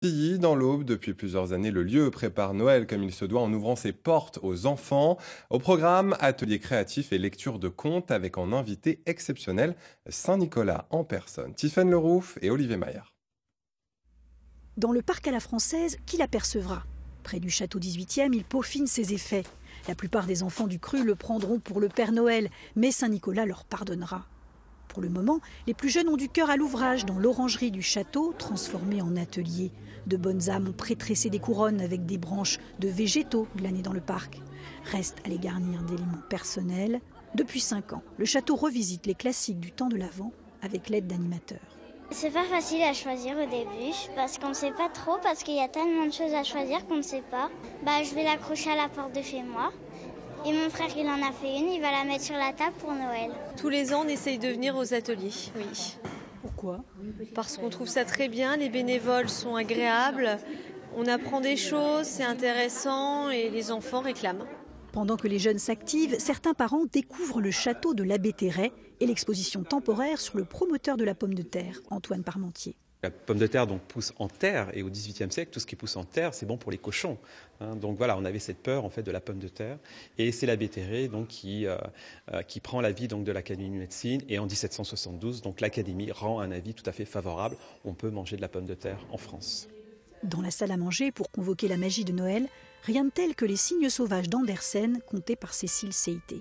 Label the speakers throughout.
Speaker 1: Tilly, dans l'Aube, depuis plusieurs années, le lieu prépare Noël comme il se doit en ouvrant ses portes aux enfants. Au programme, ateliers créatifs et lecture de contes avec en invité exceptionnel Saint-Nicolas en personne. Tiffaine Lerouf et Olivier Maillard.
Speaker 2: Dans le parc à la française, qui l'apercevra? Près du château 18e, il peaufine ses effets. La plupart des enfants du cru le prendront pour le Père Noël, mais Saint-Nicolas leur pardonnera. Pour le moment, les plus jeunes ont du cœur à l'ouvrage dans l'orangerie du château, transformée en atelier. De bonnes âmes ont pré-tressé des couronnes avec des branches de végétaux glanés dans le parc. Reste à les garnir d'éléments personnels. Depuis 5 ans, le château revisite les classiques du temps de l'Avent avec l'aide d'animateurs.
Speaker 3: C'est pas facile à choisir au début parce qu'on ne sait pas trop, parce qu'il y a tellement de choses à choisir qu'on ne sait pas. Je vais l'accrocher à la porte de chez moi. Et mon frère, il en a fait une, il va la mettre sur la table pour Noël.
Speaker 4: Tous les ans, on essaye de venir aux ateliers, oui.
Speaker 2: Pourquoi?
Speaker 4: Parce qu'on trouve ça très bien, les bénévoles sont agréables, on apprend des choses, c'est intéressant et les enfants réclament.
Speaker 2: Pendant que les jeunes s'activent, certains parents découvrent le château de l'Abbé Terray et l'exposition temporaire sur le promoteur de la pomme de terre, Antoine Parmentier.
Speaker 5: La pomme de terre donc, pousse en terre, et au XVIIIe siècle, tout ce qui pousse en terre, c'est bon pour les cochons. Donc voilà, on avait cette peur en fait de la pomme de terre, et c'est l'Abbé Terray donc qui prend l'avis donc de l'Académie de médecine, et en 1772, donc l'Académie rend un avis tout à fait favorable. On peut manger de la pomme de terre en France.
Speaker 2: Dans la salle à manger, pour convoquer la magie de Noël, rien de tel que les cygnes sauvages d'Andersen, contés par Cécile Seité.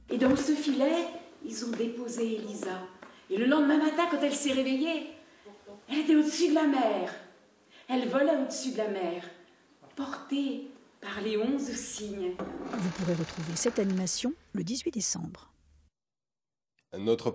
Speaker 6: Et dans ce filet, ils ont déposé Elisa. Et le lendemain matin, quand elle s'est réveillée, elle était au-dessus de la mer. Elle volait au-dessus de la mer, portée par les 11 cygnes.
Speaker 2: Vous pourrez retrouver cette animation le 18 décembre.
Speaker 1: Notre